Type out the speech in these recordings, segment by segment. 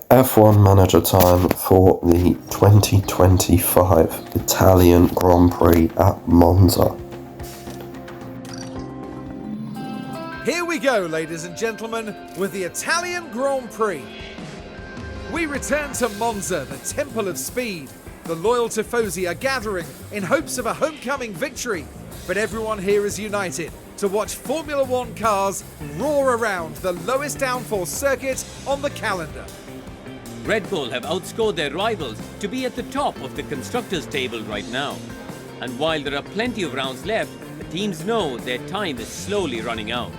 F1 manager time for the 2025 Italian Grand Prix at Monza. Here we go, ladies and gentlemen, with the Italian Grand Prix. We return to Monza, the temple of speed. The loyal tifosi are gathering in hopes of a homecoming victory, but everyone here is united to watch Formula One cars roar around the lowest downforce circuit on the calendar. Red Bull have outscored their rivals to be at the top of the constructors' table right now. And while there are plenty of rounds left, the teams know their time is slowly running out.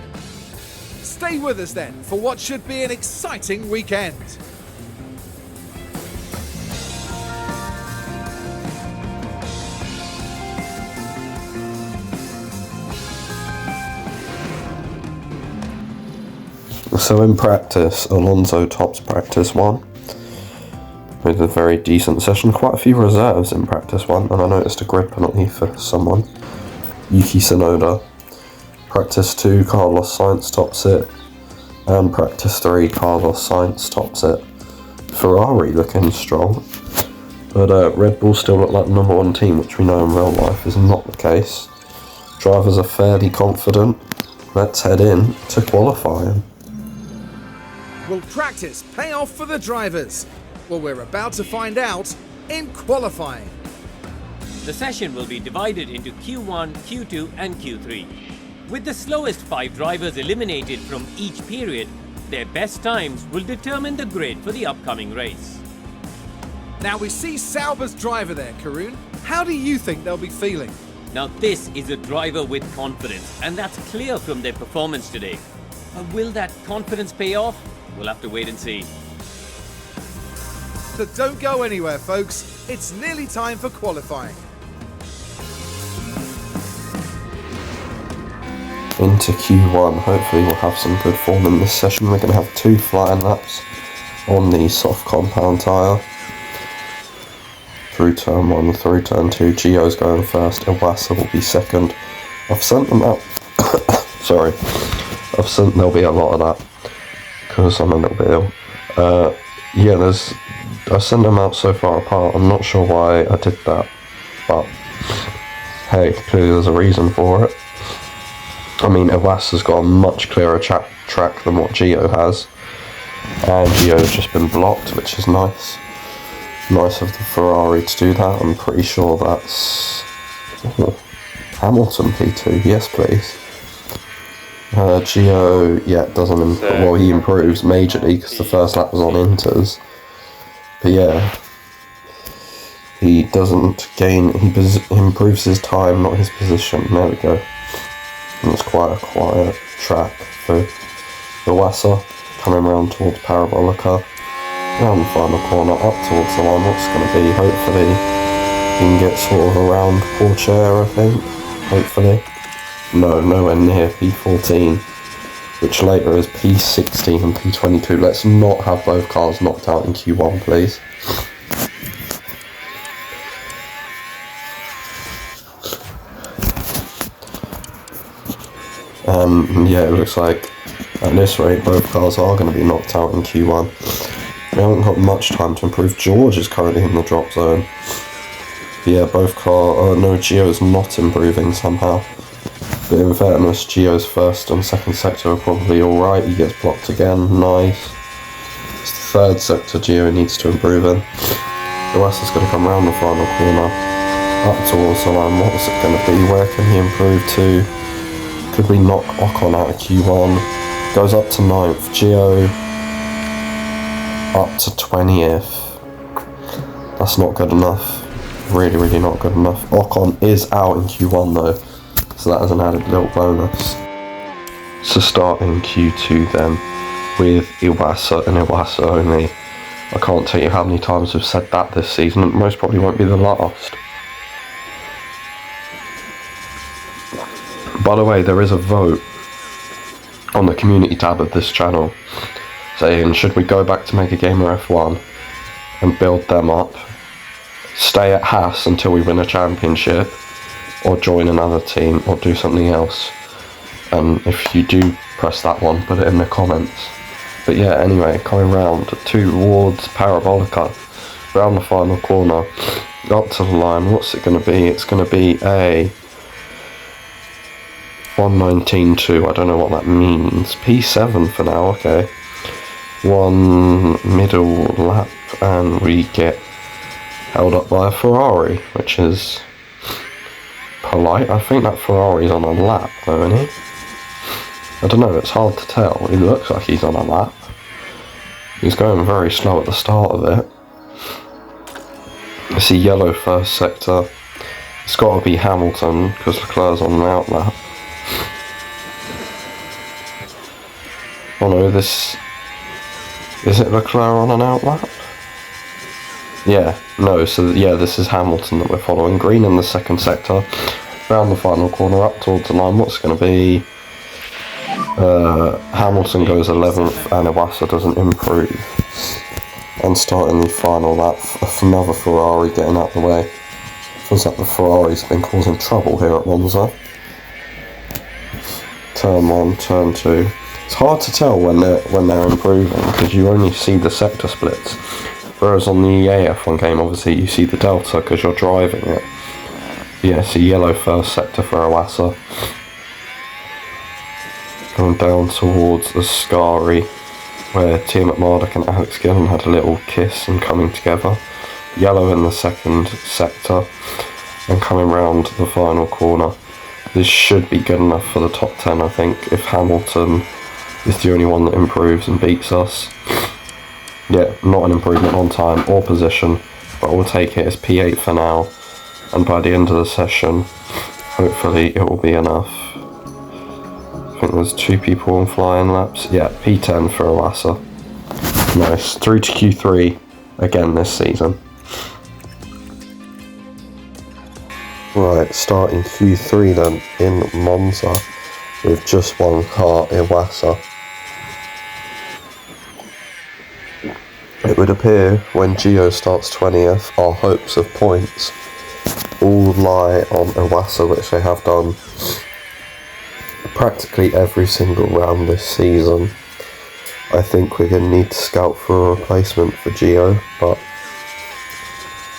Stay with us then for what should be an exciting weekend. So in practice, Alonso tops practice 1 with a very decent session. Quite a few reserves in practice 1, and I noticed a grid penalty for someone. Yuki Tsunoda. Practice 2, Carlos Sainz tops it, and practice 3, Carlos Sainz tops it. Ferrari looking strong, but Red Bull still look like the number 1 team, which we know in real life is not the case. Drivers are fairly confident. Let's head in to qualifying. Will practice pay off for the drivers? Well, we're about to find out in qualifying. The session will be divided into Q1, Q2 and Q3. With the slowest 5 drivers eliminated from each period, their best times will determine the grid for the upcoming race. Now we see Sauber's driver there, Karun. How do you think they'll be feeling? Now this is a driver with confidence, and that's clear from their performance today. But will that confidence pay off? We'll have to wait and see. So don't go anywhere, folks. It's nearly time for qualifying. Into Q1, hopefully we'll have some good form in this session. We're going to have 2 flying laps on the soft compound tyre. Through turn 1, through turn 2, Gio's going first, Iwasa will be second. I've sent them out, sorry, there'll be a lot of that, because I'm a little bit ill. I sent them out so far apart. I'm not sure why I did that, but hey, clearly there's a reason for it. I mean, Iwasa's got a much clearer track than what Gio has, and Gio's just been blocked, which is nice. Nice of the Ferrari to do that. I'm pretty sure that's Hamilton P2. Yes, please. Gio, yeah, doesn't well, he improves majorly because the first lap was on Inters. But yeah, he doesn't gain, he improves his time, not his position. There we go. And it's quite a quiet track for Iwasa, coming around towards Parabolica. Around the final corner, up towards the line. What's going to be? Hopefully, he can get sort of around poor chair, I think. Hopefully. No, nowhere near P14, which later is P16 and P22. Let's not have both cars knocked out in Q1, please. Yeah, it looks like at this rate both cars are going to be knocked out in Q1. We haven't got much time to improve. George is currently in the drop zone. But yeah, both cars... no, Gio is not improving somehow. But in fairness, Gio's first and second sector are probably alright. He gets blocked again. Nice. It's the third sector Gio needs to improve in. Iwasa's going to come round the final corner. Up towards the line. What's it going to be? Where can he improve to? Could we knock Ocon out of Q1? Goes up to 9th. Gio up to 20th. That's not good enough. Really, really not good enough. Ocon is out in Q1 though, so that is an added little bonus. So starting Q2 then, with Iwasa and Iwasa only. I can't tell you how many times we've said that this season. It most probably won't be the last. By the way, there is a vote on the community tab of this channel saying, should we go back to Mega Gamer F1 and build them up, stay at Haas until we win a championship, or join another team, or do something else? And if you do press that one, put it in the comments. But yeah, anyway, coming round towards Parabolica, round the final corner, up to the line. What's it going to be? It's going to be a 1:19.2. I don't know what that means. P7 for now, okay. One middle lap, and we get held up by a Ferrari, which is polite. I think that Ferrari's on a lap, though, isn't he? I don't know, it's hard to tell. He looks like he's on a lap. He's going very slow at the start of it. I see yellow first sector. It's got to be Hamilton, because Leclerc's on an out lap. Oh no, this... Is it Leclerc on an out lap? Yeah, no, so yeah, this is Hamilton that we're following. Green in the second sector. Round the final corner, up towards the line. What's going to be... Hamilton goes 11th and Iwasa doesn't improve. And starting the final lap, another Ferrari getting out the way. Feels like the Ferraris have been causing trouble here at Monza. Turn 1, turn 2. It's hard to tell when they're improving because you only see the sector splits. Whereas on the EA F1 game, obviously you see the delta because you're driving it. Yeah, see yellow first sector for Iwasa. Going down towards the Ascari, where Tiamat Marduk and Alex Gillen had a little kiss and coming together. Yellow in the second sector, and coming round the final corner. This should be good enough for the top 10, I think, if Hamilton is the only one that improves and beats us. Yeah, not an improvement on time or position, but we'll take it as P8 for now, and by the end of the session, hopefully it will be enough. I think there's 2 people on flying laps. Yeah, P10 for Iwasa. Nice. Through to Q3 again this season. Right, starting Q3 then in Monza with just one car, Iwasa. It would appear when Gio starts 20th, our hopes of points all lie on Iwasa, which they have done practically every single round this season. I think we're going to need to scout for a replacement for Gio, but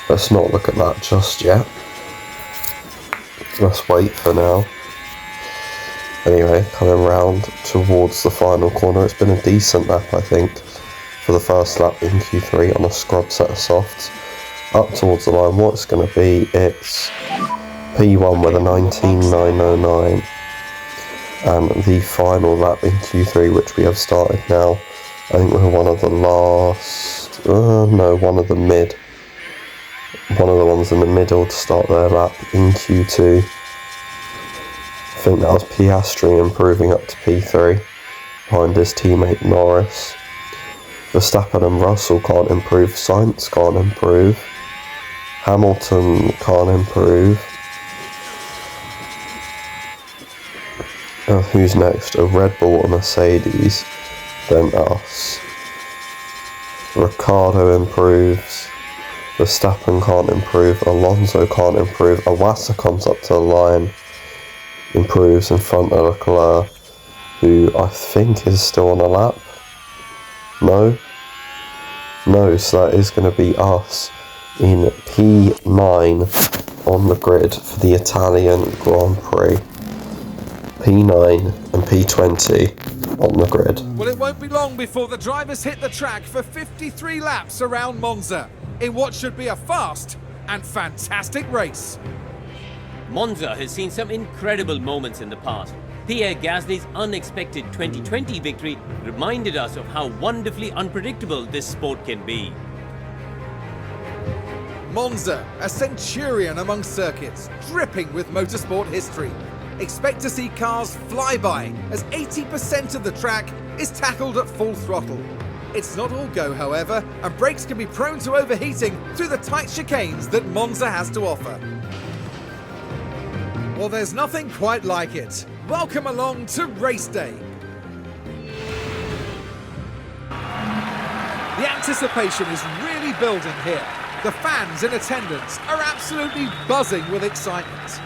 let's not look at that just yet. Let's wait for now. Anyway, coming round towards the final corner, it's been a decent lap, I think, for the first lap in Q3 on a scrub set of softs. Up towards the line, what's going to be, it's P1 with a 19.909. And the final lap in Q3, which we have started now. I think we're one of the last... no, one of the mid. One of the ones in the middle to start their lap in Q2. I think that was Piastri improving up to P3 behind his teammate Norris. Verstappen and Russell can't improve. Sainz can't improve. Hamilton can't improve. Who's next? A Red Bull, a Mercedes, then us. Ricciardo improves. Verstappen can't improve. Alonso can't improve. Iwasa comes up to the line, improves in front of Leclerc, who I think is still on a lap. No, so that is going to be us in P9 on the grid for the Italian Grand Prix. P9 and P20 on the grid. Well, it won't be long before the drivers hit the track for 53 laps around Monza in what should be a fast and fantastic race. Monza has seen some incredible moments in the past. Pierre Gasly's unexpected 2020 victory reminded us of how wonderfully unpredictable this sport can be. Monza, a centurion among circuits, dripping with motorsport history. Expect to see cars fly by as 80% of the track is tackled at full throttle. It's not all go, however, and brakes can be prone to overheating through the tight chicanes that Monza has to offer. Well, there's nothing quite like it. Welcome along to race day. The anticipation is really building here. The fans in attendance are absolutely buzzing with excitement.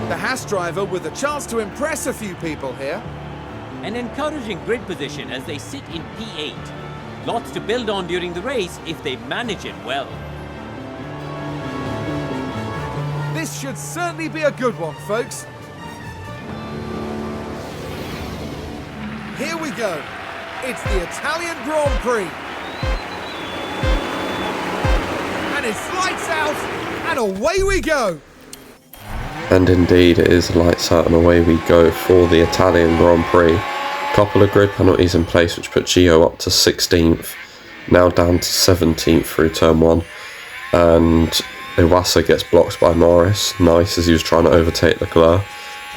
The Haas driver with a chance to impress a few people here. an encouraging grid position as they sit in P8. Lots to build on during the race if they manage it well. This should certainly be a good one, folks. Here we go. It's the Italian Grand Prix. And it's lights out, and away we go. And indeed, it is lights out and away we go for the Italian Grand Prix. Couple of grid penalties in place which put Gio up to 16th, now down to 17th through turn 1. And Iwasa gets blocked by Norris, nice, as he was trying to overtake Leclerc.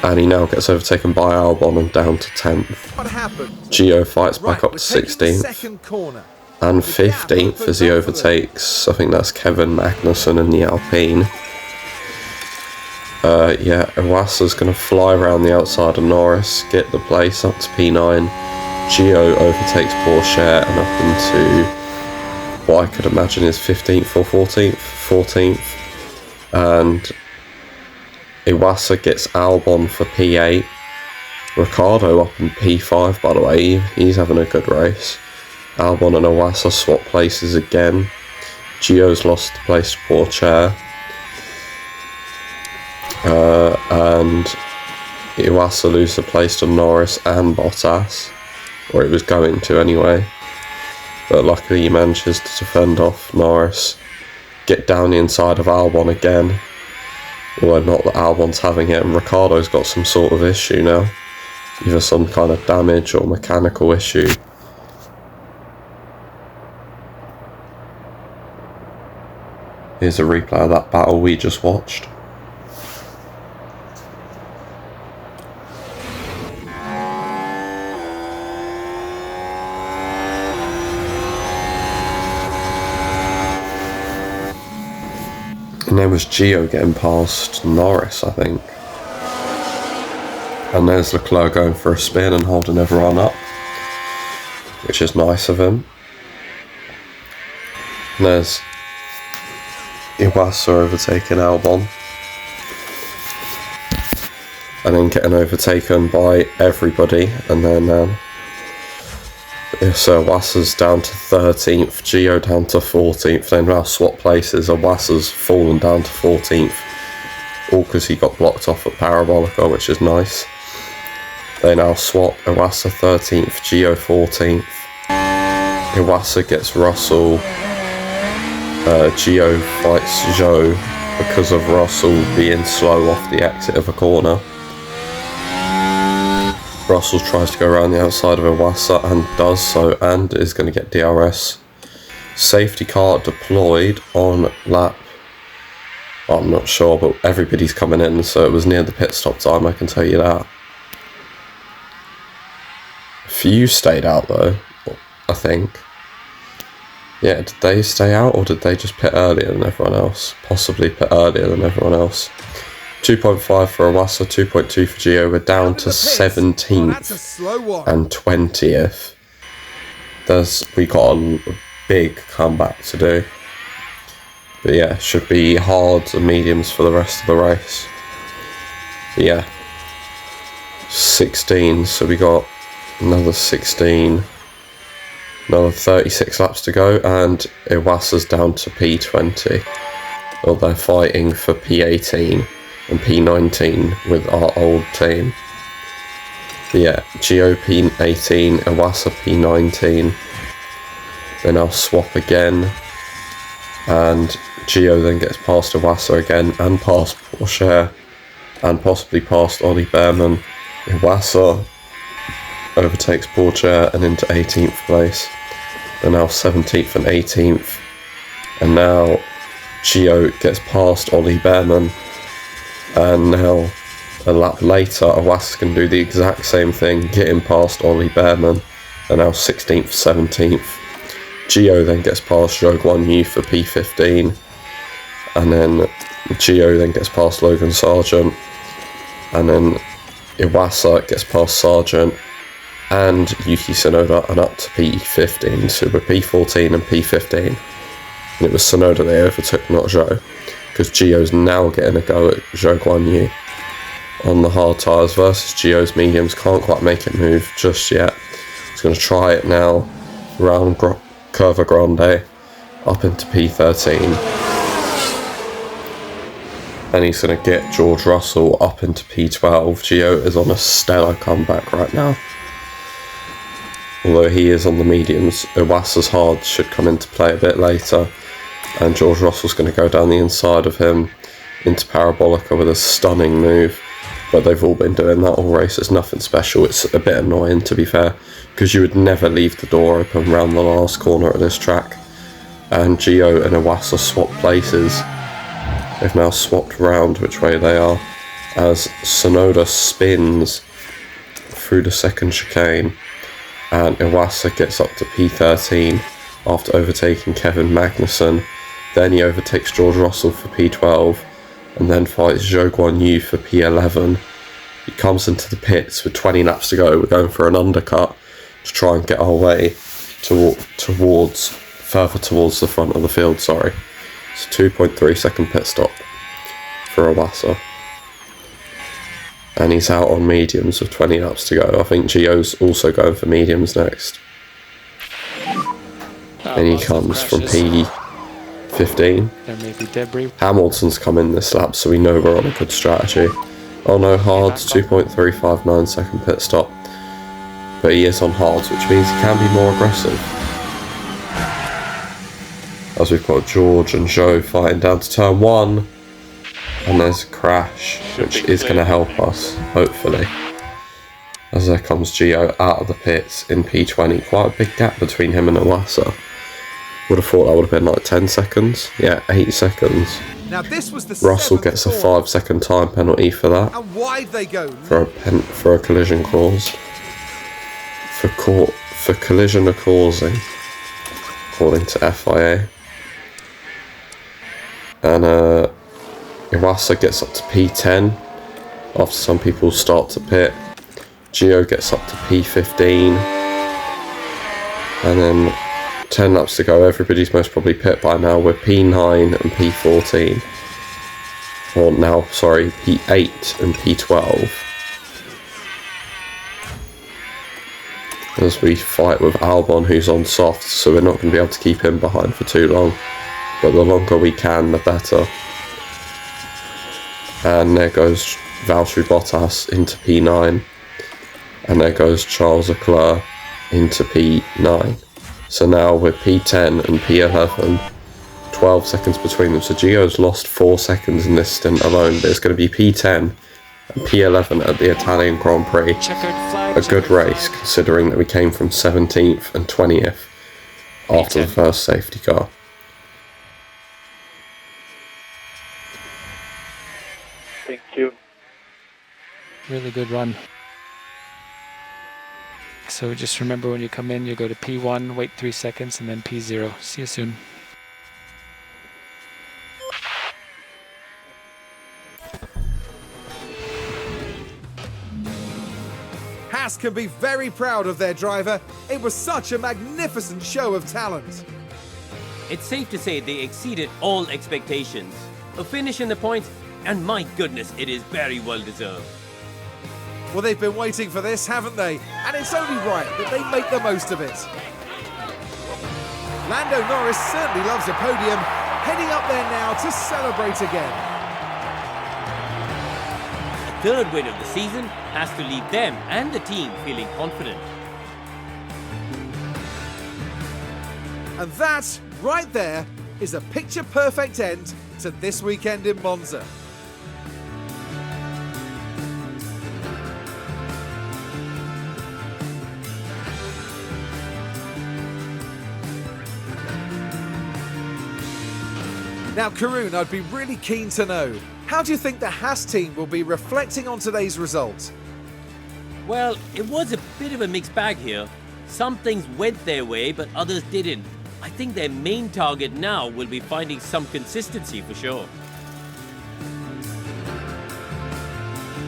And he now gets overtaken by Albon and down to 10th. What happened? Gio fights back up to 16th. Second corner. And 15th as he overtakes, I think that's Kevin Magnussen in the Alpine. Yeah, Iwasa's going to fly around the outside of Norris, get the place up to P9. Gio overtakes Porsche and up into what I could imagine is 15th or 14th. And Iwasa gets Albon for P8. Ricciardo up in P5, by the way, he's having a good race. Albon and Iwasa swap places again. Gio's lost the place to Porsche. And Iwasa loses the place to Norris and Bottas, or it was going to anyway. But luckily he manages to defend off Norris, get down the inside of Albon again. Although not that Albon's having it, and Ricciardo's got some sort of issue now. Either some kind of damage or mechanical issue. Here's a replay of that battle we just watched. And there was Gio getting past Norris, I think. And there's Leclerc going for a spin and holding everyone up, which is nice of him. And there's Iwasa overtaking Albon. And then getting overtaken by everybody. And then so Iwasa's down to 13th, Gio down to 14th, then now swap places, Iwasa's fallen down to 14th, all because he got blocked off at Parabolica, which is nice. They now swap, Iwasa 13th, Gio 14th, Iwasa gets Russell, Gio fights Zhou because of Russell being slow off the exit of a corner. Russell tries to go around the outside of Iwasa and does so, and is going to get DRS. Safety car deployed on lap, I'm not sure, but everybody's coming in, so it was near the pit stop time, I can tell you that. Few stayed out though, I think. Yeah, did they stay out or did they just pit earlier than everyone else? Possibly pit earlier than everyone else. 2.5 for Iwasa, 2.2 for Gio. We're down to 17th and 20th. We got a big comeback to do. But yeah, should be hards and mediums for the rest of the race. But yeah, 16, so we got another 16, another 36 laps to go, and Iwasa's down to P20. Well, they're fighting for P18 and P19 with our old team. But yeah, Gio P18, Iwasa P19. Then I'll swap again, and Gio then gets past Iwasa again and past Porsche and possibly past Ollie Behrman. Iwasa overtakes Porsche and into 18th place. They're now 17th and 18th, and now Gio gets past Ollie Behrman. And now, a lap later, Iwasa can do the exact same thing, getting past Ollie Behrman. And now 16th, 17th. Gio then gets past Zhou Guanyu for P15. And then Gio then gets past Logan Sargent. And then Iwasa gets past Sargent and Yuki Tsunoda and up to P15. So we're P14 and P15. And it was Tsunoda they overtook, not Zhou, because Gio's now getting a go at Zhou Guanyu. on the hard tyres versus Gio's mediums. Can't quite make it move just yet. He's going to try it now around Curva Grande up into P13. And he's going to get George Russell up into P12. Gio is on a stellar comeback right now. Although he is on the mediums, Iwasa's hard should come into play a bit later. And George Russell's going to go down the inside of him into Parabolica with a stunning move. But they've all been doing that all race. It's nothing special. It's a bit annoying, to be fair, because you would never leave the door open around the last corner of this track. And Gio and Iwasa swapped places. They've now swapped round which way they are, as Sonoda spins through the second chicane and Iwasa gets up to P13 after overtaking Kevin Magnussen. Then he overtakes George Russell for P12 and then fights Zhou Guanyu for P11. He comes into the pits with 20 laps to go. We're going for an undercut to try and get our way further towards the front of the field, sorry. It's a 2.3 second pit stop for Iwasa. And he's out on mediums with 20 laps to go. I think Gio's also going for mediums next. And he comes from P15. There may be debris. Hamilton's come in this lap, so we know we're on a good strategy. Oh no, hards, 2.359 second pit stop. But he is on hards, which means he can be more aggressive. As we've got George and Zhou fighting down to turn 1. And there's a crash, which is going to help us, hopefully. As there comes Gio out of the pits in P20. Quite a big gap between him and Iwasa. Would have thought that would have been like 10 seconds. Yeah, 8 seconds. Now this was the Russell gets a 5-second time penalty for that. And wide they go. For a collision caused. For collision causing, according to FIA. And Iwasa gets up to P10 after some people start to pit. Gio gets up to P15. And then 10 laps to go. Everybody's most probably pit by now. We're P9 and P14. Or now, sorry, P8 and P12. As we fight with Albon, who's on soft, so we're not going to be able to keep him behind for too long. But the longer we can, the better. And there goes Valtteri Bottas into P9. And there goes Charles Leclerc into P9. So now we're P10 and P11. 12 seconds between them. So Gio's lost 4 seconds in this stint alone. But it's going to be P10 and P11 at the Italian Grand Prix. A good race, considering that we came from 17th and 20th after the first safety car. Thank you. Really good run. So just remember, when you come in, you go to P1, wait 3 seconds, and then P0. See you soon. Haas can be very proud of their driver. It was such a magnificent show of talent. It's safe to say they exceeded all expectations. A finish in the points, and my goodness, it is very well deserved. Well, they've been waiting for this, haven't they? And it's only right that they make the most of it. Lando Norris certainly loves a podium, heading up there now to celebrate again. A third win of the season has to leave them and the team feeling confident. And that, right there, is a picture-perfect end to this weekend in Monza. Now, Karun, I'd be really keen to know, how do you think the Haas team will be reflecting on today's result? Well, it was a bit of a mixed bag here. Some things went their way, but others didn't. I think their main target now will be finding some consistency for sure.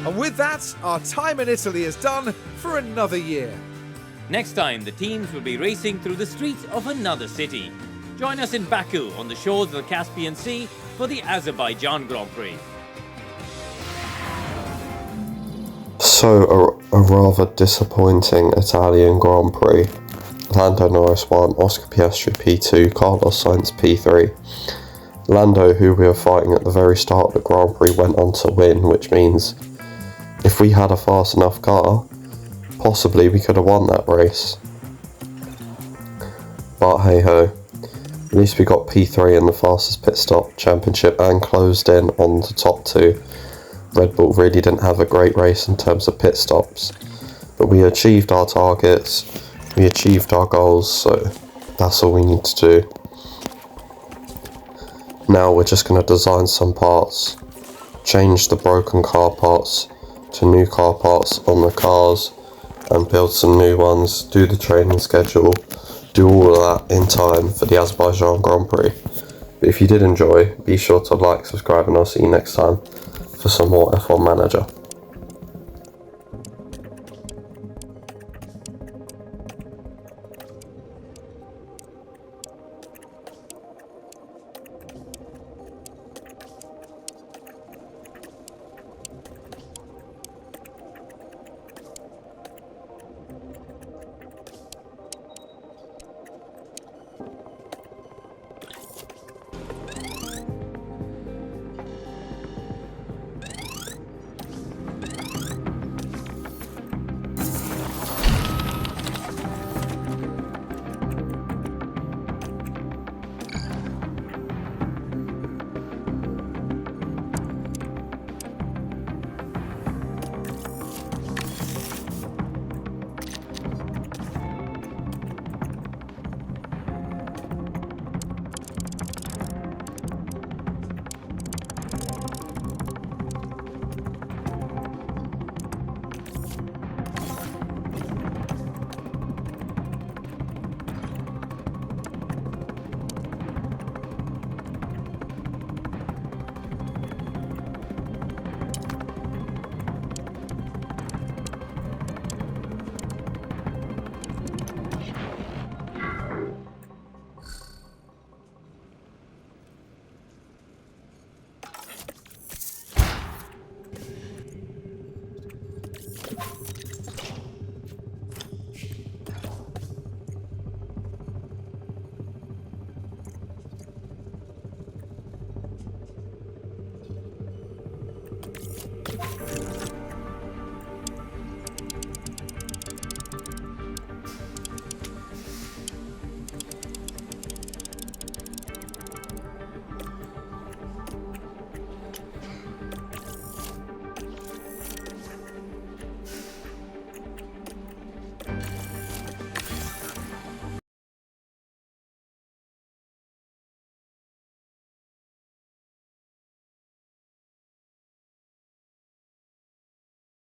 And with that, our time in Italy is done for another year. Next time, the teams will be racing through the streets of another city. Join us in Baku on the shores of the Caspian Sea for the Azerbaijan Grand Prix. So, a rather disappointing Italian Grand Prix. Lando Norris won, Oscar Piastri P2, Carlos Sainz P3. Lando, who we were fighting at the very start of the Grand Prix, went on to win, which means if we had a fast enough car, possibly we could have won that race. But hey ho, at least we got P3 in the fastest pit stop championship and closed in on the top two. Red Bull really didn't have a great race in terms of pit stops, but we achieved our targets, we achieved our goals, so that's all we need to do. Now we're just going to design some parts, change the broken car parts to new car parts on the cars, and build some new ones, do the training schedule, do all of that in time for the Azerbaijan Grand Prix. But if you did enjoy, be sure to like, subscribe, and I'll see you next time for some more F1 Manager.